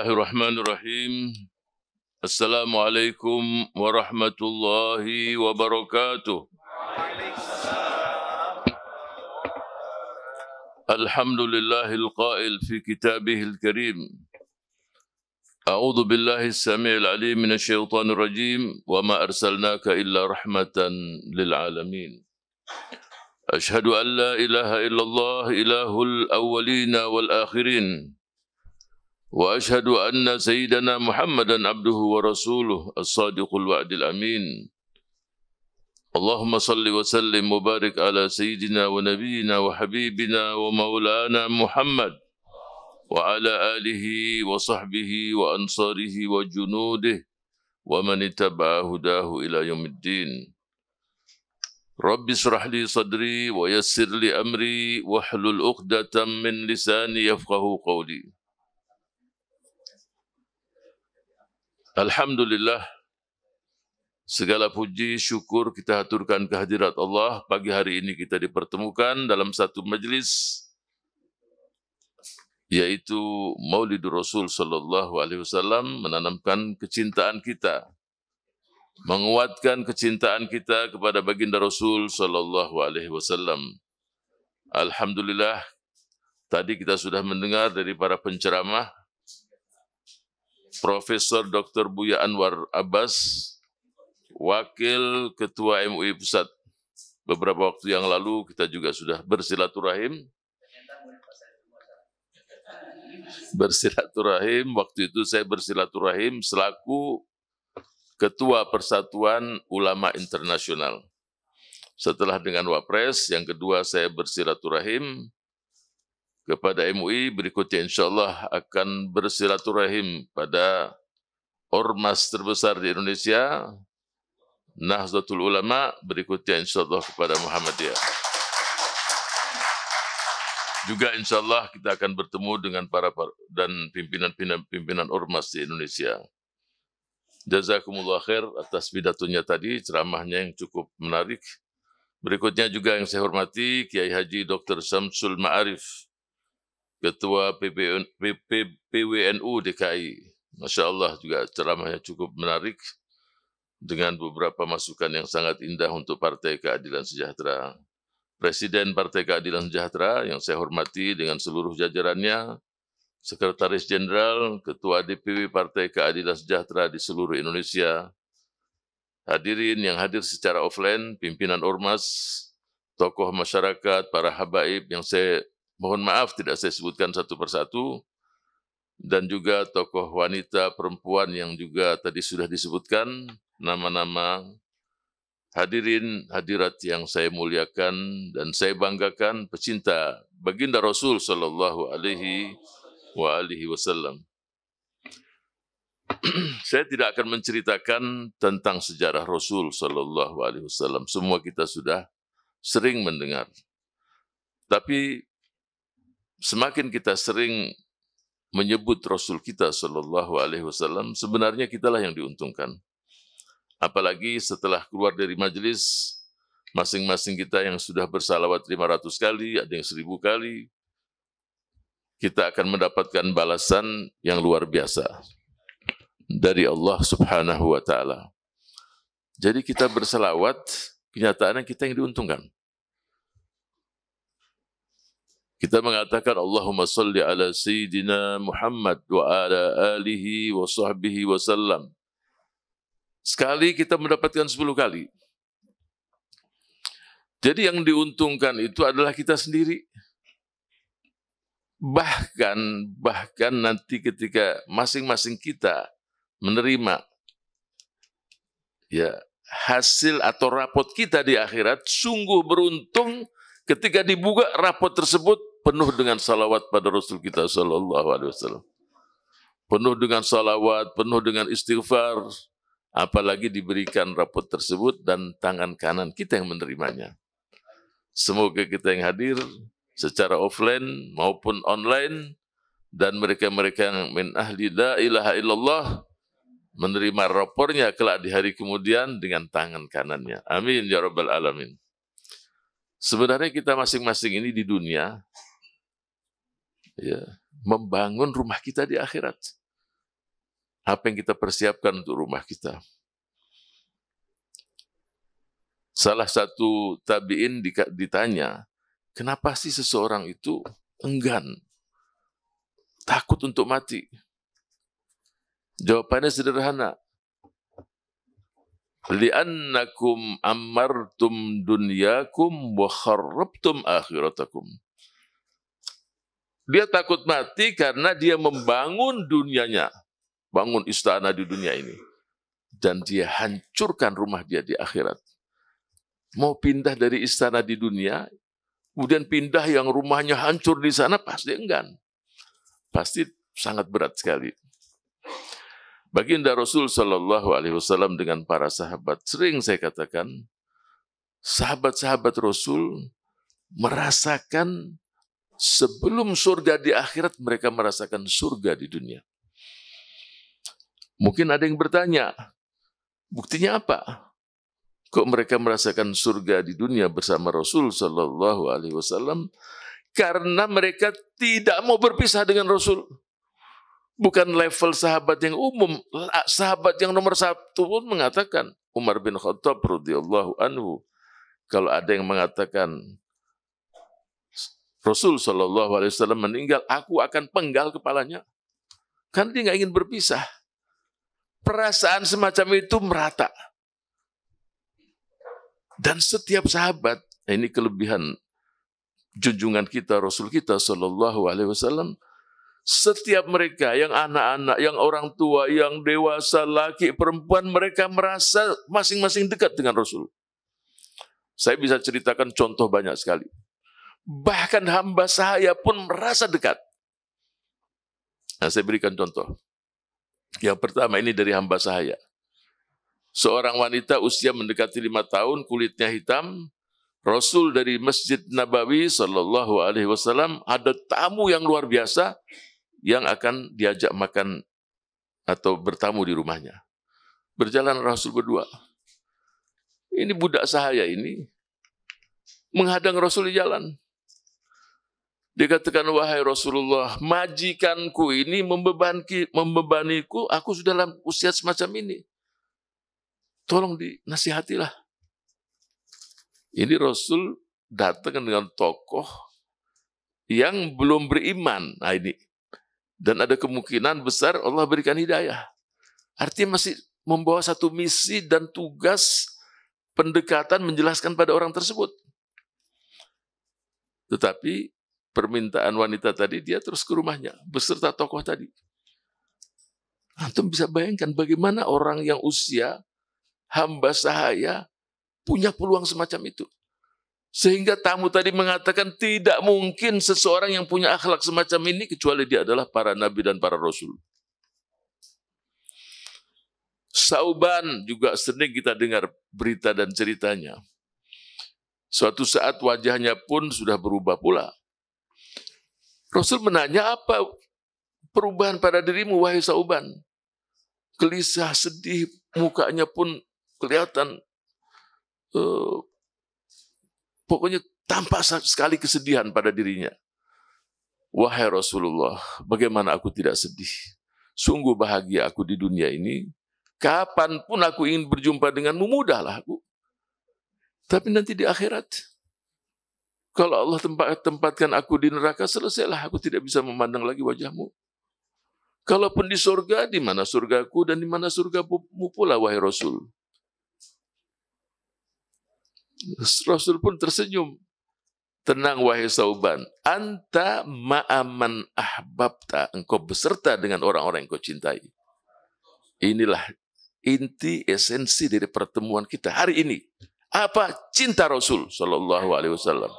Bismillahirrahmanirrahim. Assalamualaikum warahmatullahi wabarakatuh. Alhamdulillahil qail fi kitabihil karim. A'udzu billahi as-sami'il 'alim minasy syaithanir rajim wa ma arsalnaka illa rahmatan lil alamin. Asyhadu an la ilaha illallah ilahul awwalina wal akhirin. وأشهد أن سيدنا محمدا عبده ورسوله الصادق الوعد الأمين اللهم صل وسلم وبارك على سيدنا ونبينا وحبيبنا ومولانا محمد وعلى آله وصحبه وأنصاره وجنوده ومن اتبع هداه إلى يوم الدين رب اشرح لي صدري ويسر لي أمري واحلل عقدة من لساني يفقهوا قولي. Alhamdulillah, segala puji syukur kita haturkan kehadirat Allah. Pagi hari ini kita dipertemukan dalam satu majlis, yaitu Maulidur Rasul sallallahu alaihi wasallam, menanamkan kecintaan kita, menguatkan kecintaan kita kepada baginda Rasul sallallahu alaihi wasallam. Alhamdulillah, tadi kita sudah mendengar dari para penceramah, Profesor Dr. Buya Anwar Abbas, Wakil Ketua MUI Pusat. Beberapa waktu yang lalu kita juga sudah bersilaturahim. Waktu itu saya bersilaturahim selaku Ketua Persatuan Ulama Internasional. Setelah dengan Wapres, yang kedua saya bersilaturahim kepada MUI, berikutnya insyaAllah akan bersilaturahim pada ormas terbesar di Indonesia, Nahdlatul Ulama, berikutnya insyaAllah kepada Muhammadiyah. Juga insyaAllah kita akan bertemu dengan para dan pimpinan ormas di Indonesia. Jazakumullah khair atas pidatonya tadi, ceramahnya yang cukup menarik. Berikutnya juga yang saya hormati, Kiai Haji Dr. Syamsul Ma'arif, Ketua PWNU DKI. Masya Allah, juga ceramahnya cukup menarik dengan beberapa masukan yang sangat indah untuk Partai Keadilan Sejahtera. Presiden Partai Keadilan Sejahtera yang saya hormati dengan seluruh jajarannya, Sekretaris Jenderal, Ketua DPW Partai Keadilan Sejahtera di seluruh Indonesia, hadirin yang hadir secara offline, pimpinan ormas, tokoh masyarakat, para habaib yang saya mohon maaf tidak saya sebutkan satu persatu, dan juga tokoh wanita perempuan yang juga tadi sudah disebutkan nama-nama. Hadirin hadirat yang saya muliakan dan saya banggakan, pecinta baginda Rasul sallallahu alaihi wasallam. Saya tidak akan menceritakan tentang sejarah Rasul sallallahu alaihi wasallam. Semua kita sudah sering mendengar. Tapi semakin kita sering menyebut Rasul kita sallallahu alaihi wasallam, sebenarnya kitalah yang diuntungkan. Apalagi setelah keluar dari majelis, masing-masing kita yang sudah bersalawat 500 kali, ada yang 1000 kali, kita akan mendapatkan balasan yang luar biasa dari Allah Subhanahu wa taala. Jadi kita bersalawat, kenyataannya kita yang diuntungkan. Kita mengatakan Allahumma salli ala Sayyidina Muhammad wa ala alihi wa sahbihi wa sallam. Sekali kita mendapatkan 10 kali. Jadi yang diuntungkan itu adalah kita sendiri. Bahkan nanti ketika masing-masing kita menerima ya hasil atau rapot kita di akhirat, sungguh beruntung ketika dibuka rapot tersebut penuh dengan salawat pada Rasul kita sallallahu alaihi wasallam. Penuh dengan salawat, penuh dengan istighfar, apalagi diberikan rapot tersebut dan tangan kanan kita yang menerimanya. Semoga kita yang hadir secara offline maupun online dan mereka-mereka yang min ahli la ilaha illallah menerima rapornya kelak di hari kemudian dengan tangan kanannya. Amin ya rabbal alamin. Sebenarnya kita masing-masing ini di dunia ya, membangun rumah kita di akhirat. Apa yang kita persiapkan untuk rumah kita? Salah satu tabi'in ditanya, kenapa sih seseorang itu enggan, takut untuk mati? Jawabannya sederhana. Li'annakum ammartum dunyakum wa kharrabtum akhiratakum. Dia takut mati karena dia membangun dunianya, bangun istana di dunia ini, dan dia hancurkan rumah dia di akhirat. Mau pindah dari istana di dunia, kemudian pindah yang rumahnya hancur di sana, pasti enggan. Pasti sangat berat sekali. Baginda Rasul Shallallahu Alaihi Wasallam dengan para sahabat, sering saya katakan, sahabat-sahabat Rasul merasakan sebelum surga di akhirat, mereka merasakan surga di dunia. Mungkin ada yang bertanya, buktinya apa? Kok mereka merasakan surga di dunia bersama Rasul Shallallahu Alaihi Wasallam? Karena mereka tidak mau berpisah dengan Rasul. Bukan level sahabat yang umum. Sahabat yang nomor satu pun mengatakan, Umar bin Khattab radhiyallahu anhu, kalau ada yang mengatakan Rasul Shallallahu Alaihi Wasallam meninggal, aku akan penggal kepalanya. Kan dia nggak ingin berpisah. Perasaan semacam itu merata. Dan setiap sahabat, ini kelebihan junjungan kita, Rasul kita Shallallahu Alaihi Wasallam, setiap mereka, yang anak-anak, yang orang tua, yang dewasa, laki, perempuan, mereka merasa masing-masing dekat dengan Rasul. Saya bisa ceritakan contoh banyak sekali. Bahkan hamba sahaya pun merasa dekat. Nah, saya berikan contoh. Yang pertama ini dari hamba sahaya. Seorang wanita usia mendekati 5 tahun, kulitnya hitam. Rasul dari Masjid Nabawi Sallallahu Alaihi Wasallam, ada tamu yang luar biasa yang akan diajak makan atau bertamu di rumahnya. Berjalan Rasul berdua. Ini budak sahaya ini menghadang Rasul di jalan. Dia katakan, wahai Rasulullah, majikanku ini membebaniku, aku sudah dalam usia semacam ini. Tolong dinasihatilah. Ini Rasul datang dengan tokoh yang belum beriman. Nah ini. Dan ada kemungkinan besar Allah berikan hidayah. Artinya masih membawa satu misi dan tugas pendekatan menjelaskan pada orang tersebut. Tetapi permintaan wanita tadi, dia terus ke rumahnya beserta tokoh tadi. Antum bisa bayangkan bagaimana orang yang usia hamba sahaya punya peluang semacam itu. Sehingga tamu tadi mengatakan tidak mungkin seseorang yang punya akhlak semacam ini kecuali dia adalah para nabi dan para rasul. Sauban juga sering kita dengar berita dan ceritanya. Suatu saat wajahnya pun sudah berubah pula. Rasul menanya, apa perubahan pada dirimu wahai Sauban? Gelisah, sedih, mukanya pun kelihatan pokoknya tampak sekali kesedihan pada dirinya. Wahai Rasulullah, bagaimana aku tidak sedih? Sungguh bahagia aku di dunia ini. Kapanpun aku ingin berjumpa denganmu, mudahlah aku. Tapi nanti di akhirat, kalau Allah tempatkan aku di neraka, selesailah, aku tidak bisa memandang lagi wajahmu. Kalaupun di surga, di mana surgaku dan di mana surgamu pula, wahai Rasul. Rasul pun tersenyum. Tenang wahai Sauban, anta ma'aman ahbabta, engkau beserta dengan orang-orang yang kau cintai. Inilah inti esensi dari pertemuan kita hari ini. Apa? Cinta Rasul Sallallahu Alaihi Wasallam.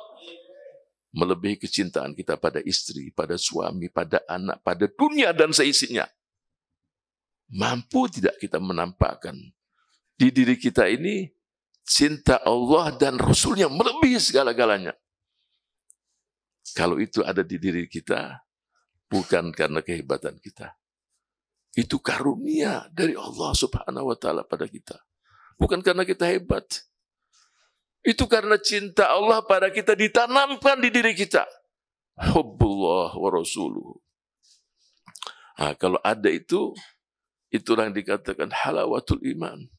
Melebihi kecintaan kita pada istri, pada suami, pada anak, pada dunia dan seisinya. Mampu tidak kita menampakkan di diri kita ini cinta Allah dan Rasulnya melebihi segala-galanya. Kalau itu ada di diri kita, bukan karena kehebatan kita. Itu karunia dari Allah Subhanahu wa Ta'ala pada kita. Bukan karena kita hebat. Itu karena cinta Allah pada kita ditanamkan di diri kita. Hubbullah wa rasuluh. Nah, kalau ada itu, Itulah yang dikatakan halawatul iman.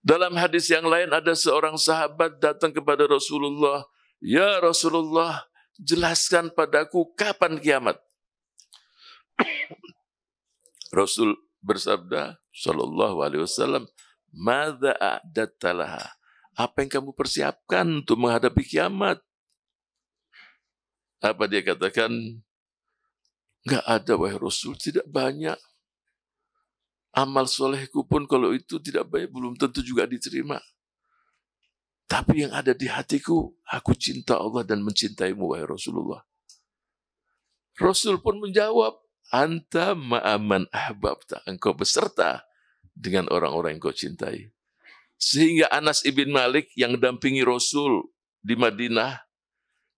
Dalam hadis yang lain ada seorang sahabat datang kepada Rasulullah, "Ya Rasulullah, jelaskan padaku kapan kiamat." Rasul bersabda sallallahu alaihi wasallam, "Madza a'datta laha?" Apa yang kamu persiapkan untuk menghadapi kiamat? Apa dia katakan? Enggak ada, wahai Rasul, tidak banyak. Amal solehku pun kalau itu tidak banyak, belum tentu juga diterima. Tapi yang ada di hatiku, aku cinta Allah dan mencintaimu, wahai Rasulullah. Rasul pun menjawab, anta ma'aman ahbabta. Engkau beserta dengan orang-orang yang kau cintai. Sehingga Anas ibn Malik yang dampingi Rasul di Madinah,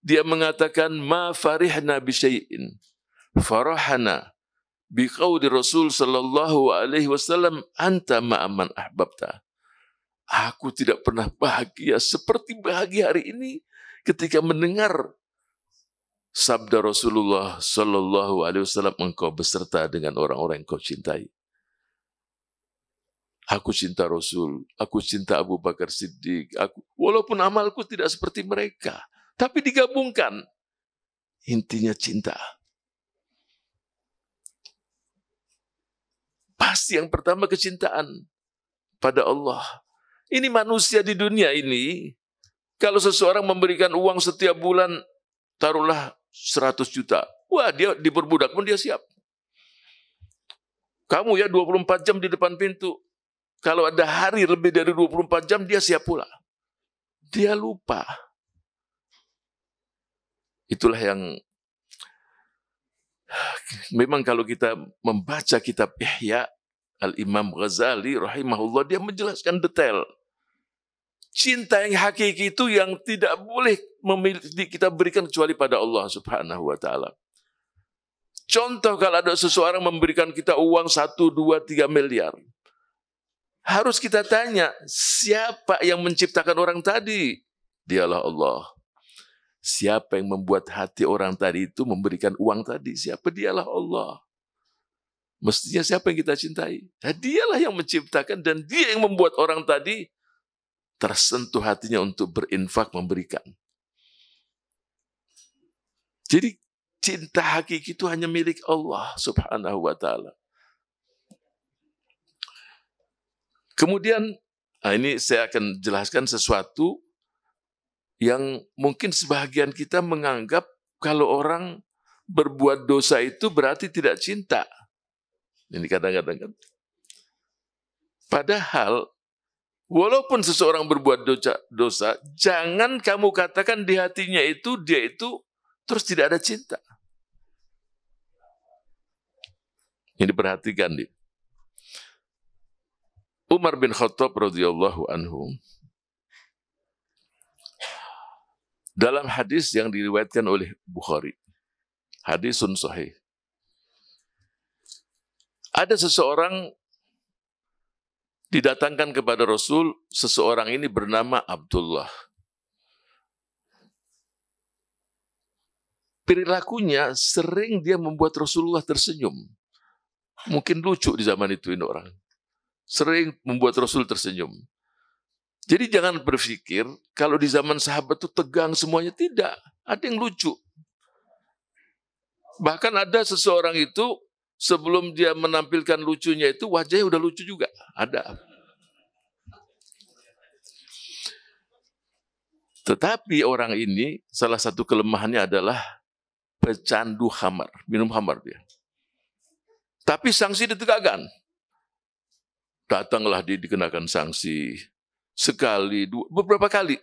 dia mengatakan, ma farihna bisyai'in farahana biqauli Rasul sallallahu alaihi wasallam anta ma'aman ahbabta. Aku tidak pernah bahagia seperti bahagia hari ini ketika mendengar sabda Rasulullah sallallahu alaihi wasallam, engkau beserta dengan orang-orang yang kau cintai. Aku cinta Rasul, aku cinta Abu Bakar Siddiq, walaupun amalku tidak seperti mereka, tapi digabungkan intinya cinta. Pasti yang pertama kecintaan pada Allah. Ini manusia di dunia ini, kalau seseorang memberikan uang setiap bulan, taruhlah 100 juta. Wah, dia diperbudak pun dia siap. Kamu ya 24 jam di depan pintu. Kalau ada hari lebih dari 24 jam, dia siap pula. Dia lupa. Itulah yang memang kalau kita membaca kitab Ihya, Al-Imam Ghazali rahimahullah, dia menjelaskan detail. Cinta yang hakiki itu yang tidak boleh kita berikan kecuali pada Allah subhanahu wa ta'ala. Contoh kalau ada seseorang memberikan kita uang 1, 2, 3 miliar. Harus kita tanya, siapa yang menciptakan orang tadi? Dialah Allah. Siapa yang membuat hati orang tadi itu memberikan uang tadi? Siapa? Dialah Allah. Mestinya siapa yang kita cintai? Nah, dialah yang menciptakan dan dia yang membuat orang tadi tersentuh hatinya untuk berinfak, memberikan. Jadi cinta hakiki itu hanya milik Allah subhanahu wa ta'ala. Kemudian, ini saya akan jelaskan sesuatu yang mungkin sebahagian kita menganggap kalau orang berbuat dosa itu berarti tidak cinta. Ini kadang-kadang kan. Padahal, walaupun seseorang berbuat dosa, jangan kamu katakan di hatinya itu, dia itu terus tidak ada cinta. Ini diperhatikan nih. Umar bin Khattab radhiyallahu anhu, dalam hadis yang diriwayatkan oleh Bukhari, hadisun sahih, ada seseorang didatangkan kepada Rasul, seseorang ini bernama Abdullah. Perilakunya sering dia membuat Rasulullah tersenyum. Mungkin lucu di zaman itu ini orang. Sering membuat Rasul tersenyum. Jadi jangan berpikir kalau di zaman sahabat itu tegang semuanya. Tidak, ada yang lucu. Bahkan ada seseorang itu sebelum dia menampilkan lucunya itu wajahnya udah lucu juga. Ada. Tetapi orang ini salah satu kelemahannya adalah pecandu khamar, minum khamar dia. Tapi sanksi ditegakkan. Datanglah dia dikenakan sanksi sekali, dua, beberapa kali.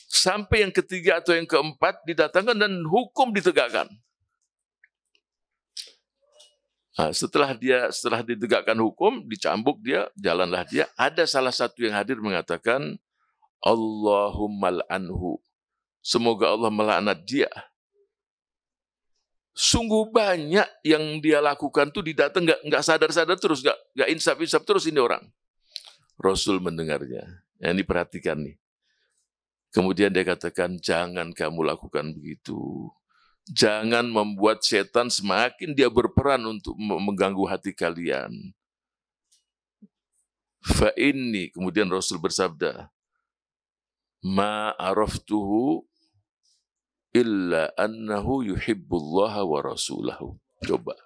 Sampai yang ketiga atau yang keempat didatangkan dan hukum ditegakkan. Nah, setelah ditegakkan hukum, dicambuk dia, jalanlah dia. Ada salah satu yang hadir mengatakan, Allahumma l'anhu. Semoga Allah melaknat dia. Sungguh banyak yang dia lakukan tuh didatang nggak sadar-sadar terus, nggak insaf-insaf terus ini orang. Rasul mendengarnya. Yang diperhatikan nih. Kemudian dia katakan, jangan kamu lakukan begitu. Jangan membuat setan semakin dia berperan untuk mengganggu hati kalian. Fa inni, kemudian Rasul bersabda, ma araftuhu illa annahu yuhibbullaha wa rasulahu. Coba.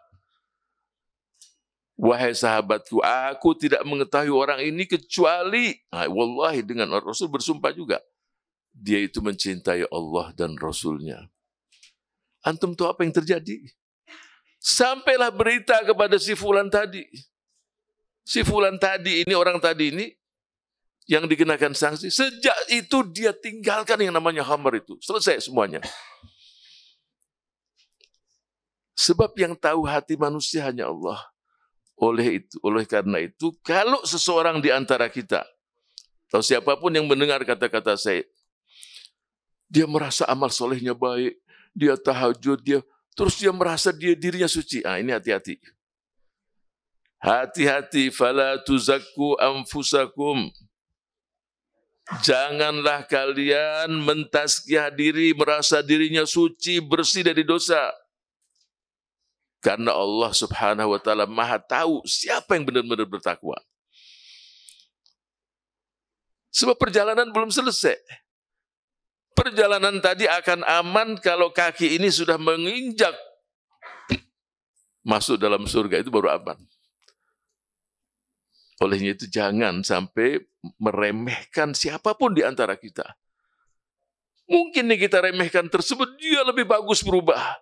Wahai sahabatku, aku tidak mengetahui orang ini kecuali, wallahi, dengan Rasul bersumpah juga, dia itu mencintai Allah dan Rasulnya. Antum tahu apa yang terjadi? Sampailah berita kepada si fulan tadi. Si fulan tadi ini, orang tadi ini, yang dikenakan sanksi, sejak itu dia tinggalkan yang namanya khamr itu. Selesai semuanya. Sebab yang tahu hati manusia hanya Allah. Oleh karena itu, kalau seseorang di antara kita, atau siapapun yang mendengar kata-kata saya, dia merasa amal solehnya baik, dia tahajud, terus dia merasa dirinya suci. Ini hati-hati. Hati-hati, fala tuzakku anfusakum. Janganlah kalian mentazkiyah diri, merasa dirinya suci, bersih dari dosa. Karena Allah Subhanahu wa ta'ala Maha tahu siapa yang benar-benar bertakwa. Sebab perjalanan belum selesai. Perjalanan tadi akan aman kalau kaki ini sudah menginjak masuk dalam surga, itu baru aman. Olehnya itu jangan sampai meremehkan siapapun di antara kita. Mungkin nih kita remehkan tersebut, dia lebih bagus berubah.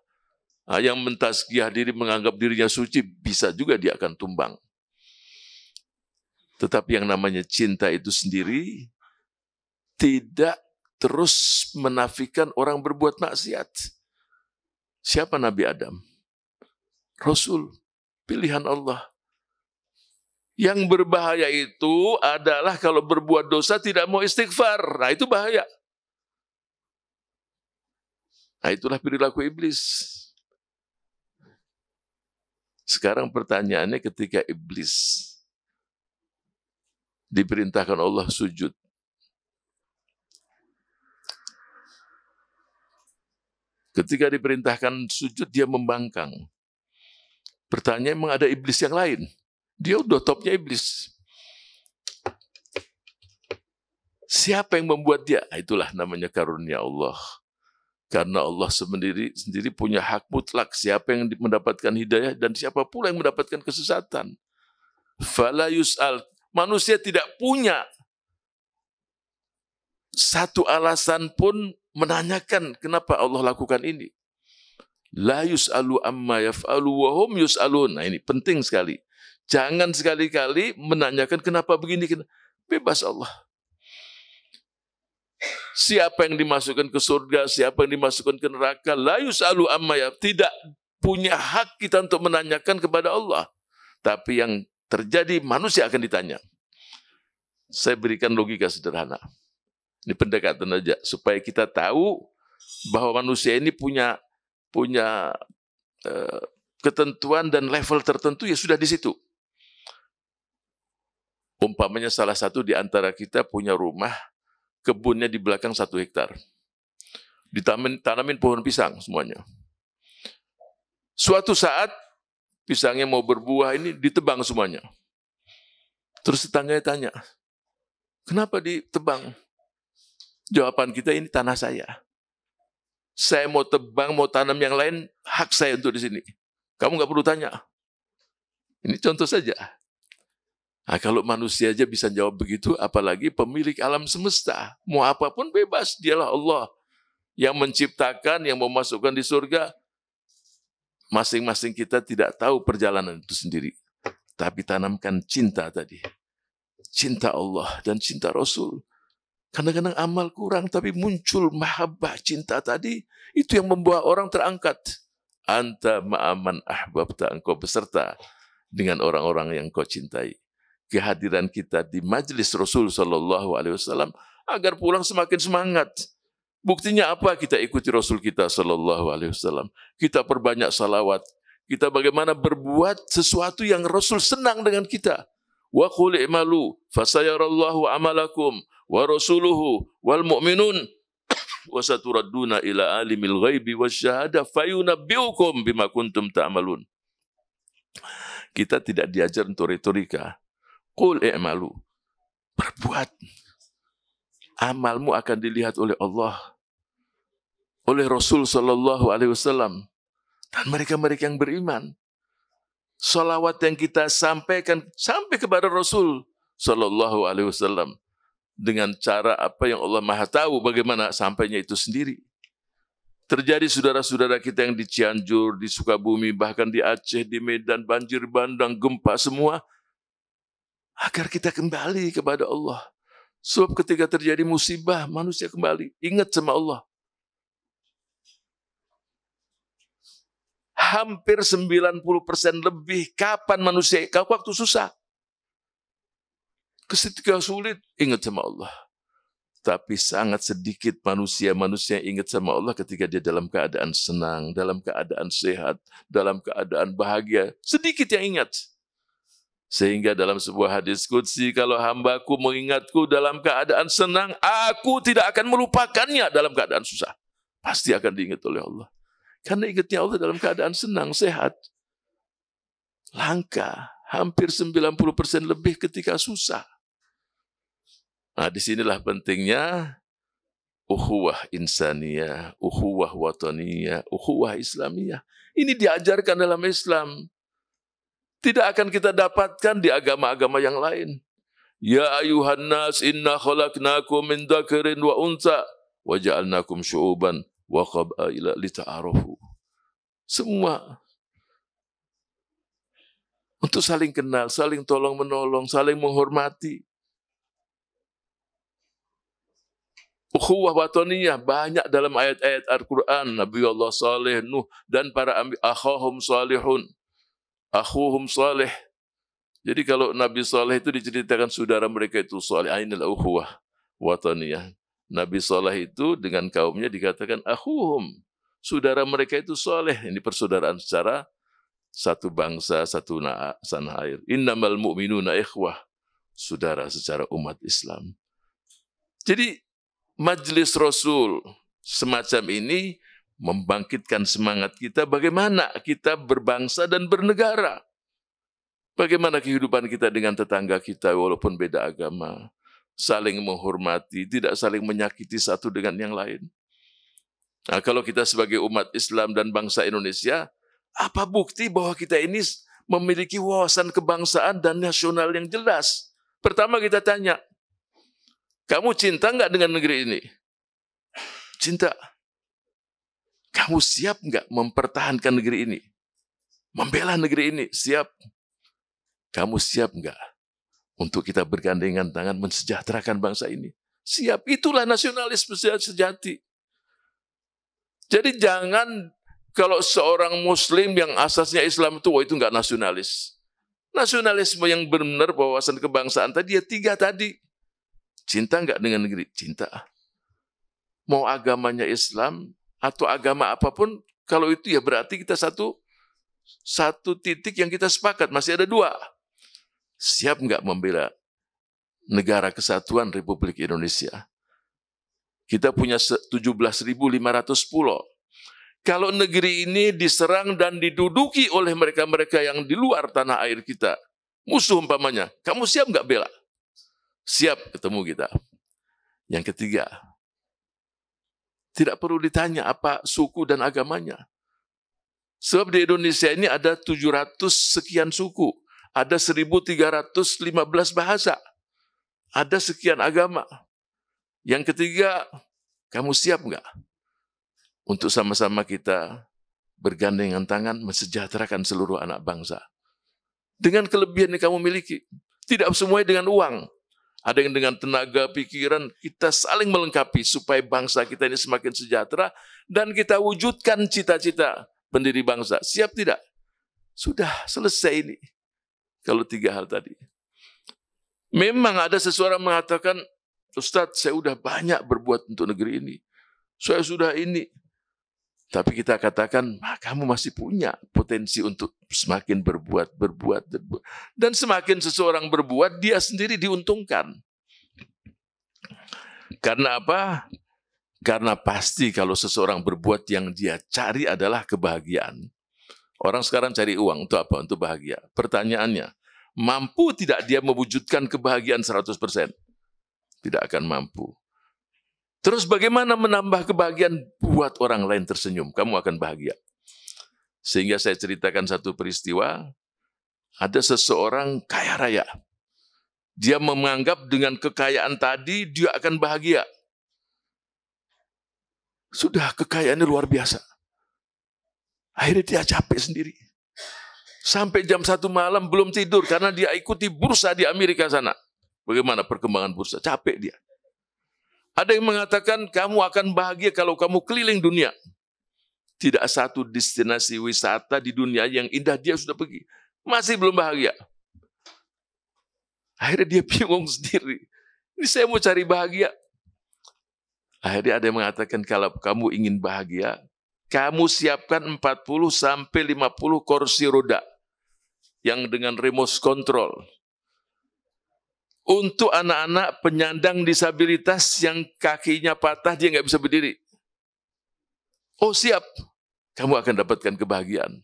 Yang mentazkiyah diri, menganggap dirinya suci, bisa juga dia akan tumbang. Tetapi yang namanya cinta itu sendiri tidak terus menafikan orang berbuat maksiat. Siapa Nabi Adam? Rasul, pilihan Allah. Yang berbahaya itu adalah kalau berbuat dosa tidak mau istighfar. Nah, itu bahaya. Nah, itulah perilaku iblis. Sekarang pertanyaannya, ketika iblis diperintahkan Allah sujud, ketika diperintahkan sujud, dia membangkang. Pertanyaan, memang ada iblis yang lain? Dia udah topnya iblis. Siapa yang membuat dia? Itulah namanya karunia Allah. Karena Allah sendiri punya hak mutlak. Siapa yang mendapatkan hidayah dan siapa pula yang mendapatkan kesesatan. Fala yus'al. Manusia tidak punya satu alasan pun menanyakan kenapa Allah lakukan ini. La yus'alu amma yaf'alu wa hum yus'alun. Nah, ini penting sekali. Jangan sekali-kali menanyakan kenapa begini. Bebas Allah. Siapa yang dimasukkan ke surga, siapa yang dimasukkan ke neraka, la yus'alu amma yaf'alu. Tidak punya hak kita untuk menanyakan kepada Allah. Tapi yang terjadi, manusia akan ditanya. Saya berikan logika sederhana. Ini pendekatan aja, supaya kita tahu bahwa manusia ini punya ketentuan dan level tertentu ya sudah di situ. Umpamanya salah satu di antara kita punya rumah, kebunnya di belakang 1 hektar. Ditanamin pohon pisang semuanya. Suatu saat pisangnya mau berbuah, ini ditebang semuanya. Terus tetangganya tanya, kenapa ditebang? Jawaban kita, ini tanah saya. Saya mau tebang, mau tanam yang lain, hak saya untuk di sini. Kamu nggak perlu tanya. Ini contoh saja. Nah, kalau manusia aja bisa jawab begitu, apalagi pemilik alam semesta. Mau apapun bebas, dialah Allah. Yang menciptakan, yang memasukkan di surga. Masing-masing kita tidak tahu perjalanan itu sendiri. Tapi tanamkan cinta tadi. Cinta Allah dan cinta Rasul. Kadang-kadang amal kurang, tapi muncul mahabbah cinta tadi. Itu yang membawa orang terangkat. Anta ma'aman ahbabta, engkau beserta dengan orang-orang yang kau cintai. Kehadiran kita di majelis Rasul SAW agar pulang semakin semangat. Buktinya apa? Kita ikuti Rasul kita SAW. Kita perbanyak salawat. Kita bagaimana berbuat sesuatu yang Rasul senang dengan kita. Wa qul i'malu fasayarallahu amalakum wa rasuluhu wal mu'minun. wa saturadduna ila alimil ghaibi wasyahadah fayunabbiukum bima kuntum ta'malun. Kita tidak diajar untuk retorika. Qul i'malu. Berbuat. Amalmu akan dilihat oleh Allah, oleh Rasul sallallahu alaihi wasallam dan mereka-mereka yang beriman. Salawat yang kita sampaikan sampai kepada Rasul sallallahu alaihi wasallam dengan cara apa yang Allah Maha tahu bagaimana sampainya itu sendiri. Terjadi saudara-saudara kita yang di Cianjur, di Sukabumi, bahkan di Aceh, di Medan, banjir bandang, gempa semua, agar kita kembali kepada Allah. Sebab ketika terjadi musibah, manusia kembali ingat sama Allah. Hampir 90% lebih kapan manusia waktu susah. Ketika sulit ingat sama Allah. Tapi sangat sedikit manusia yang ingat sama Allah ketika dia dalam keadaan senang, dalam keadaan sehat, dalam keadaan bahagia. Sedikit yang ingat. Sehingga dalam sebuah hadis qudsi, kalau hambaku mengingatku dalam keadaan senang, aku tidak akan melupakannya dalam keadaan susah. Pasti akan diingat oleh Allah. Karena ingatnya Allah dalam keadaan senang, sehat. Langka, hampir 90% lebih ketika susah. Nah, disinilah pentingnya ukhuwah insaniyah, ukhuwah wataniyah, ukhuwah islamiyah. Ini diajarkan dalam Islam. Tidak akan kita dapatkan di agama-agama yang lain. Ya ayuhan nas inna khalaqnakum min dzakarin wa untha wa ja'alnakum syu'uban wa qabaila lita'arafu. Semua untuk saling kenal, saling tolong-menolong, saling menghormati. Ukhuwah wataniyah banyak dalam ayat-ayat Al-Quran. Nabi Allah Saleh, Nuh, dan para akhahum salihun. Akhuhum salih. Jadi kalau Nabi Saleh itu diceritakan saudara mereka itu salih. Ainal ukhuwah wataniyah. Nabi Saleh itu dengan kaumnya dikatakan akhuhum. Saudara mereka itu saleh. Ini persaudaraan secara satu bangsa, satu tanah air. Innamal mu'minuna ikhwah. Saudara secara umat Islam. Jadi Majlis Rasul semacam ini membangkitkan semangat kita bagaimana kita berbangsa dan bernegara. Bagaimana kehidupan kita dengan tetangga kita walaupun beda agama. Saling menghormati, tidak saling menyakiti satu dengan yang lain. Nah, kalau kita sebagai umat Islam dan bangsa Indonesia, apa bukti bahwa kita ini memiliki wawasan kebangsaan dan nasional yang jelas? Pertama kita tanya, kamu cinta nggak dengan negeri ini? Cinta. Kamu siap nggak mempertahankan negeri ini? Membela negeri ini? Siap. Kamu siap nggak untuk kita bergandengan tangan mensejahterakan bangsa ini? Siap. Itulah nasionalisme sejati. Jadi jangan kalau seorang Muslim yang asasnya Islam itu, wah itu nggak nasionalis. Nasionalisme yang benar wawasan kebangsaan tadi ya 3 tadi. Cinta nggak dengan negeri? Cinta. Mau agamanya Islam atau agama apapun, kalau itu ya berarti kita satu titik yang kita sepakat. Masih ada 2. Siap nggak membela negara kesatuan Republik Indonesia? Kita punya 17.500 pulau. Kalau negeri ini diserang dan diduduki oleh mereka-mereka yang di luar tanah air kita, musuh umpamanya, kamu siap nggak bela? Siap ketemu kita. Yang ketiga, tidak perlu ditanya apa suku dan agamanya. Sebab di Indonesia ini ada 700 sekian suku. Ada 1.315 bahasa. Ada sekian agama. Yang ketiga, kamu siap nggak untuk sama-sama kita bergandengan tangan mensejahterakan seluruh anak bangsa? Dengan kelebihan yang kamu miliki. Tidak semuanya dengan uang. Ada yang dengan tenaga, pikiran, kita saling melengkapi supaya bangsa kita ini semakin sejahtera dan kita wujudkan cita-cita pendiri bangsa. Siap tidak? Sudah selesai ini. Kalau 3 hal tadi. Memang ada seseorang mengatakan, Ustadz, saya sudah banyak berbuat untuk negeri ini. Saya sudah ini. Tapi kita katakan, kamu masih punya potensi untuk semakin berbuat. Dan semakin seseorang berbuat, dia sendiri diuntungkan. Karena apa? Karena pasti kalau seseorang berbuat yang dia cari adalah kebahagiaan. Orang sekarang cari uang untuk apa? Untuk bahagia. Pertanyaannya, mampu tidak dia mewujudkan kebahagiaan 100%? Tidak akan mampu. Terus bagaimana menambah kebahagiaan? Buat orang lain tersenyum, kamu akan bahagia. Sehingga saya ceritakan satu peristiwa, ada seseorang kaya raya. Dia menganggap dengan kekayaan tadi, dia akan bahagia. Sudah kekayaannya luar biasa. Akhirnya dia capek sendiri. Sampai jam 1 malam belum tidur karena dia ikuti bursa di Amerika sana. Bagaimana perkembangan bursa? Capek dia. Ada yang mengatakan kamu akan bahagia kalau kamu keliling dunia. Tidak satu destinasi wisata di dunia yang indah dia sudah pergi. Masih belum bahagia. Akhirnya dia bingung sendiri. Ini saya mau cari bahagia. Akhirnya ada yang mengatakan kalau kamu ingin bahagia, kamu siapkan 40-50 kursi roda yang dengan remote control. Untuk anak-anak penyandang disabilitas yang kakinya patah, dia nggak bisa berdiri. Oh siap, kamu akan dapatkan kebahagiaan.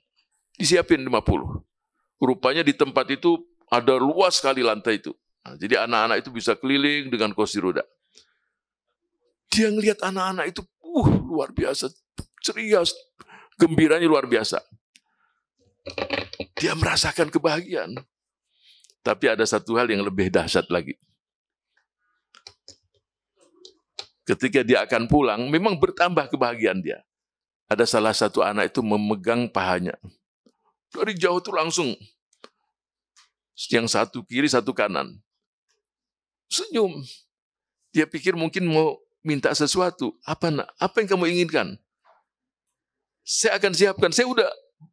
Disiapin 50. Rupanya di tempat itu ada luas sekali lantai itu. Nah, jadi anak-anak itu bisa keliling dengan kursi roda. Dia ngelihat anak-anak itu, luar biasa, ceria, gembiranya luar biasa. Dia merasakan kebahagiaan. Tapi ada satu hal yang lebih dahsyat lagi. Ketika dia akan pulang, memang bertambah kebahagiaan dia. Ada salah satu anak itu memegang pahanya. Dari jauh itu langsung. Yang satu kiri, satu kanan. Senyum. Dia pikir mungkin mau minta sesuatu. Apa nak? Apa yang kamu inginkan? Saya akan siapkan.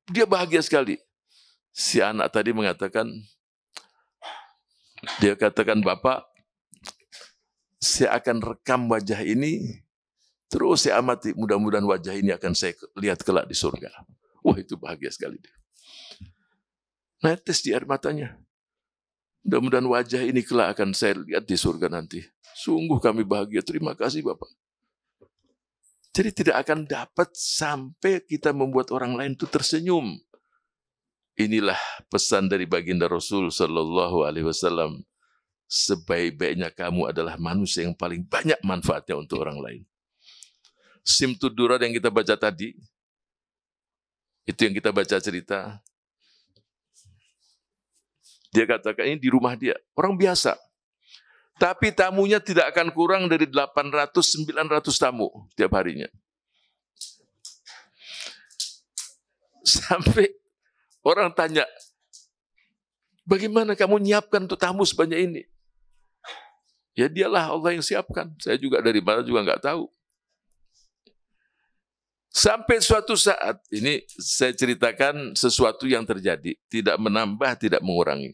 Dia bahagia sekali. Si anak tadi mengatakan, dia katakan, Bapak, saya akan rekam wajah ini, terus saya amati, mudah-mudahan wajah ini akan saya lihat kelak di surga. Wah, itu bahagia sekali. Netes di air matanya. Mudah-mudahan wajah ini kelak akan saya lihat di surga nanti. Sungguh kami bahagia, terima kasih Bapak. Jadi tidak akan dapat sampai kita membuat orang lain itu tersenyum. Inilah pesan dari baginda Rasul Sallallahu Alaihi Wasallam. Sebaik-baiknya kamu adalah manusia yang paling banyak manfaatnya untuk orang lain. Simtud Durar yang kita baca tadi, itu yang kita baca cerita. Dia katakan ini di rumah dia, orang biasa. Tapi tamunya tidak akan kurang dari 800-900 tamu tiap harinya. Sampai orang tanya, bagaimana kamu nyiapkan untuk tamu sebanyak ini? Ya dialah Allah yang siapkan. Saya juga dari mana juga nggak tahu. Sampai suatu saat, ini saya ceritakan sesuatu yang terjadi. Tidak menambah, tidak mengurangi.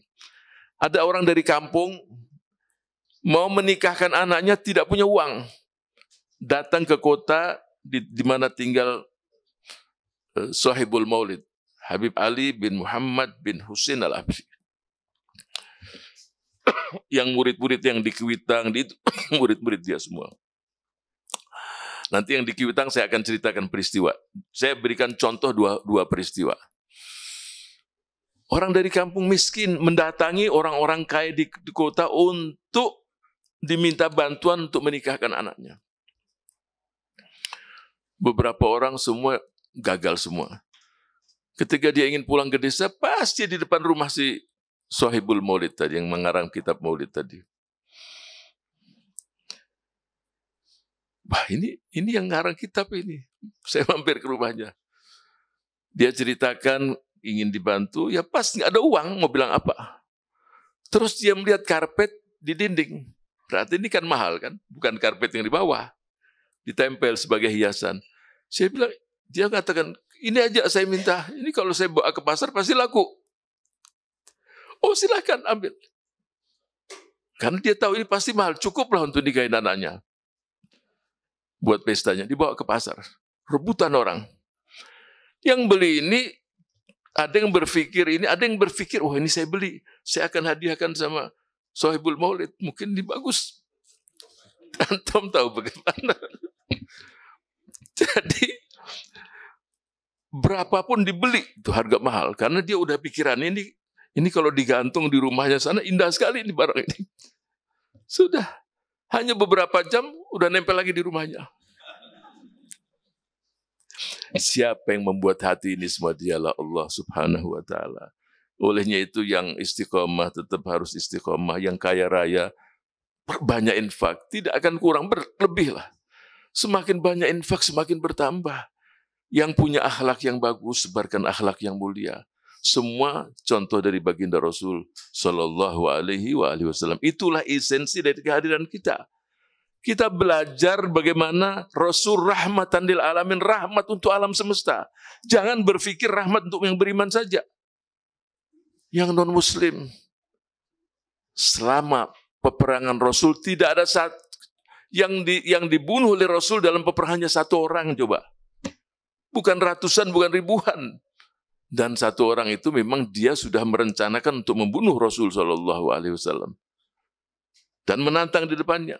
Ada orang dari kampung, mau menikahkan anaknya tidak punya uang. Datang ke kota di mana tinggal Sahibul Maulid. Habib Ali bin Muhammad bin Husain al-Habsyi. Yang murid-murid yang di Kuitang, itu murid-murid dia semua. Nanti yang di Kuitang saya akan ceritakan peristiwa. Saya berikan contoh dua peristiwa. Orang dari kampung miskin mendatangi orang-orang kaya di kota untuk diminta bantuan untuk menikahkan anaknya. Beberapa orang semua gagal semua. Ketika dia ingin pulang ke desa, pasti di depan rumah si Sahibul Maulid tadi, yang mengarang kitab Maulid tadi. Wah, ini yang ngarang kitab ini. Saya mampir ke rumahnya. Dia ceritakan ingin dibantu, ya pas nggak ada uang, mau bilang apa. Terus dia melihat karpet di dinding. Berarti ini kan mahal kan, bukan karpet yang di bawah. Ditempel sebagai hiasan. Saya bilang, dia katakan, ini aja saya minta, ini kalau saya bawa ke pasar pasti laku. Oh silahkan ambil. Karena dia tahu ini pasti mahal, cukuplah untuk nikahin anaknya. Buat pestanya, dibawa ke pasar. Rebutan orang. Yang beli ini, ada yang berpikir ini, ada yang berpikir, oh ini saya beli, saya akan hadiahkan sama Sahibul Maulid, mungkin ini bagus. Antum tahu bagaimana? Jadi berapapun dibeli itu harga mahal karena dia udah pikiran ini kalau digantung di rumahnya sana indah sekali ini barang ini. Sudah hanya beberapa jam udah nempel lagi di rumahnya. Siapa yang membuat hati ini semua? Dialah Allah Subhanahu wa taala. Olehnya itu yang istiqomah tetap harus istiqomah, yang kaya raya perbanyak infak, tidak akan kurang, berlebih lah. Semakin banyak infak semakin bertambah. Yang punya akhlak yang bagus, sebarkan akhlak yang mulia. Semua contoh dari baginda Rasul Sallallahu Alaihi Wasallam. Itulah esensi dari kehadiran kita. Kita belajar bagaimana Rasul rahmatan lil alamin, rahmat untuk alam semesta. Jangan berpikir rahmat untuk yang beriman saja. Yang non muslim. Selama peperangan Rasul tidak ada yang dibunuh oleh Rasul dalam peperangan hanya satu orang, coba. Bukan ratusan, bukan ribuan. Dan satu orang itu memang dia sudah merencanakan untuk membunuh Rasul Sallallahu Alaihi Wasallam dan menantang di depannya.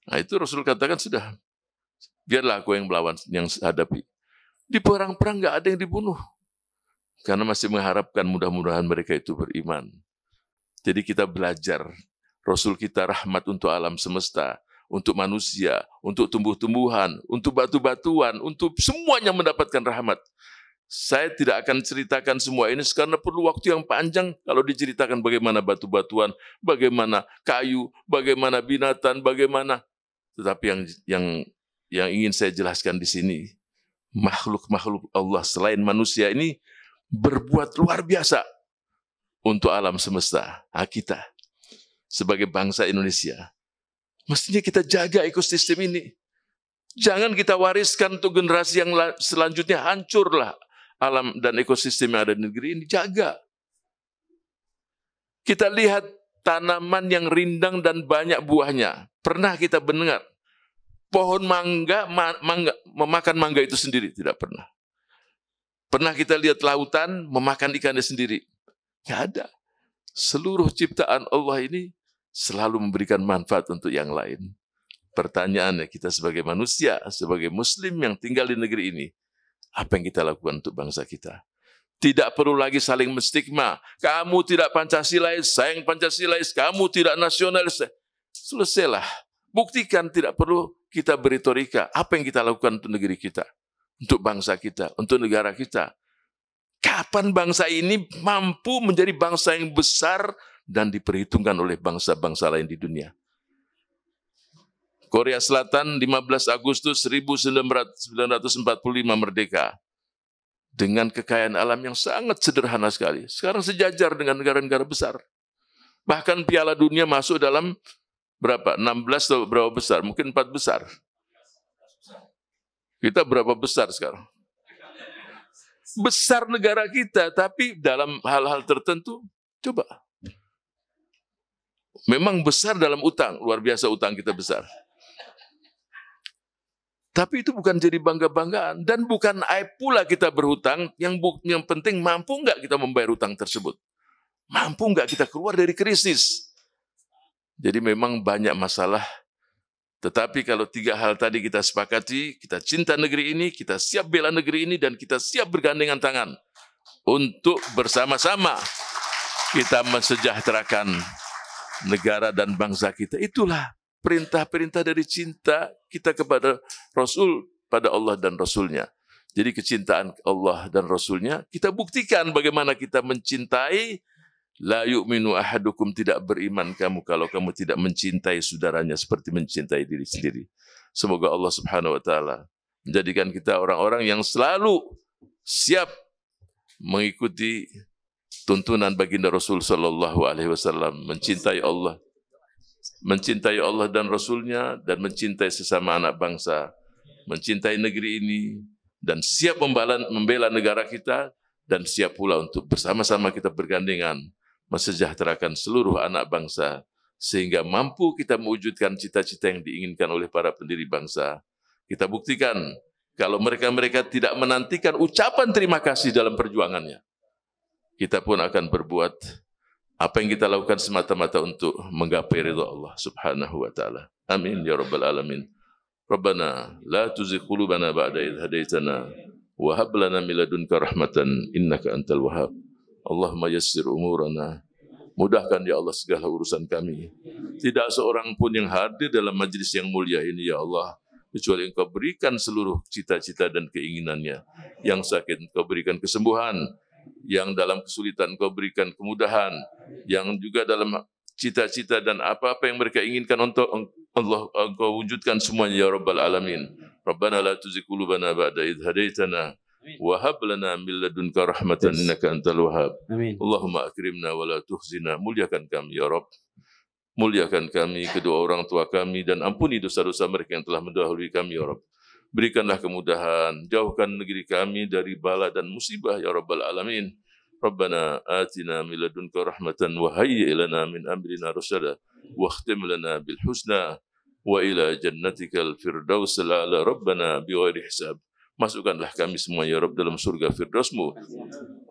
Nah itu Rasul katakan sudah, biarlah aku yang melawan, yang hadapi. Di perang-perang nggak ada yang dibunuh karena masih mengharapkan mudah-mudahan mereka itu beriman. Jadi kita belajar, Rasul kita rahmat untuk alam semesta, untuk manusia, untuk tumbuh-tumbuhan, untuk batu-batuan, untuk semuanya mendapatkan rahmat. Saya tidak akan ceritakan semua ini karena perlu waktu yang panjang kalau diceritakan bagaimana batu-batuan, bagaimana kayu, bagaimana binatang, bagaimana. Tetapi yang ingin saya jelaskan di sini, makhluk-makhluk Allah selain manusia ini berbuat luar biasa untuk alam semesta. Kita sebagai bangsa Indonesia mestinya kita jaga ekosistem ini. Jangan kita wariskan untuk generasi yang selanjutnya, hancurlah alam dan ekosistem yang ada di negeri ini. Jaga. Kita lihat tanaman yang rindang dan banyak buahnya. Pernah kita mendengar pohon mangga memakan mangga itu sendiri? Tidak pernah. Pernah kita lihat lautan memakan ikannya sendiri? Tidak ada. Seluruh ciptaan Allah ini selalu memberikan manfaat untuk yang lain. Pertanyaannya, kita sebagai manusia, sebagai muslim yang tinggal di negeri ini, apa yang kita lakukan untuk bangsa kita? Tidak perlu lagi saling menstigma. Kamu tidak Pancasilais, saya yang Pancasilais, kamu tidak nasionalis. Selesailah. Buktikan, tidak perlu kita berretorika. Apa yang kita lakukan untuk negeri kita? Untuk bangsa kita, untuk negara kita. Kapan bangsa ini mampu menjadi bangsa yang besar dan diperhitungkan oleh bangsa-bangsa lain di dunia? Korea Selatan 15 Agustus 1945 merdeka. Dengan kekayaan alam yang sangat sederhana sekali. Sekarang sejajar dengan negara-negara besar. Bahkan Piala Dunia masuk dalam berapa? 16 atau berapa besar? Mungkin 4 besar. Kita berapa besar sekarang? Besar negara kita, tapi dalam hal-hal tertentu, coba. Memang besar dalam utang, luar biasa utang kita besar. Tapi itu bukan jadi bangga-banggaan. Dan bukan aib pula kita berhutang, yang penting mampu nggak kita membayar hutang tersebut. Mampu nggak kita keluar dari krisis. Jadi memang banyak masalah. Tetapi kalau 3 hal tadi kita sepakati, kita cinta negeri ini, kita siap bela negeri ini, dan kita siap bergandengan tangan untuk bersama-sama kita mensejahterakan negara dan bangsa kita. Itulah perintah-perintah dari cinta kita kepada Rasul, pada Allah dan Rasulnya. Jadi kecintaan Allah dan Rasulnya, kita buktikan bagaimana kita mencintai. La yu'minu ahadukum, tidak beriman kamu kalau kamu tidak mencintai saudaranya seperti mencintai diri sendiri. Semoga Allah Subhanahu wa taala menjadikan kita orang-orang yang selalu siap mengikuti tuntunan baginda Rasul sallallahu alaihi wasallam, mencintai Allah dan Rasulnya, dan mencintai sesama anak bangsa, mencintai negeri ini, dan siap membela negara kita, dan siap pula untuk bersama-sama kita bergandengan mensejahterakan seluruh anak bangsa, sehingga mampu kita mewujudkan cita-cita yang diinginkan oleh para pendiri bangsa. Kita buktikan, kalau mereka tidak menantikan ucapan terima kasih dalam perjuangannya, kita pun akan berbuat apa yang kita lakukan semata-mata untuk menggapai ridha Allah Subhanahu wa taala. Amin ya rabbal alamin. Rabbana la tuzigh qulubana ba'da idh hadaitana wa hab lana min ladunka rahmatan innaka antal wahhab. Allahumma yassir umurana. Mudahkan ya Allah segala urusan kami. Tidak seorang pun yang hadir dalam majlis yang mulia ini ya Allah, kecuali Engkau berikan seluruh cita-cita dan keinginannya. Yang sakit Engkau berikan kesembuhan, yang dalam kesulitan Engkau berikan kemudahan, yang juga dalam cita-cita dan apa-apa yang mereka inginkan untuk Allah Engkau wujudkan semuanya ya Rabbal Alamin. Rabbana la tuzigh qulubana ba'da idh hadaitana wa hab lana min ladunka rahmatan innaka antal wahhab. Allahumma akrimna wa la tukhzina. Muliakan kami ya Rabb. Muliakan kami, kedua orang tua kami, dan ampuni dosa-dosa mereka yang telah mendahului kami ya Rabb. Berikanlah kemudahan, jauhkan negeri kami dari bala dan musibah ya Rabbal Alamin. Rabbana atina min ladunka rahmatan wa hayyi' lana min amrina rasyada wa khtim lana bil husna wa ila jannatikal firdausil a'la. Rabbana bighairi hisab. Masukkanlah kami semua ya Rabb dalam surga Firdaus-Mu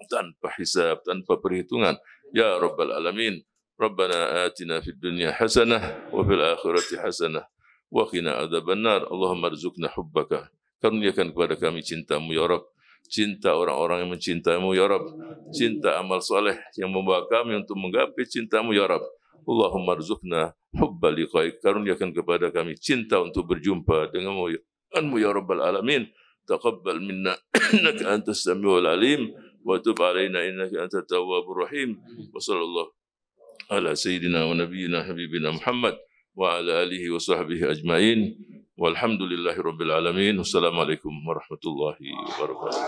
tanpa hisab, tanpa perhitungan ya Rabbal Alamin. Rabbana atina fid dunya hasanah wa fil akhirati hasanah wa qina adzabannar. Allahumma arzuqna hubbaka. Karuniakan kepada kami cinta-Mu ya Rabb. Cinta orang-orang yang mencintai-Mu ya Rabb. Cinta amal soleh yang membawa kami untuk menggapai cinta-Mu ya Rabb. Allahumma arzuqna hubba liqaik. Karuniakan kepada kami cinta untuk berjumpa denganmu ya Rabbal Alamin. Taqabbal minna innaka antas samiul alim wa tub alaina innaka antat tawwabur rahim. Wa sallallahu ala sayyidina wa nabiyyina habibina Muhammad wa ala alihi wa sahbihi ajmain. Walhamdulillahi rabbil alamin. Wassalamualaikum warahmatullahi wabarakatuh.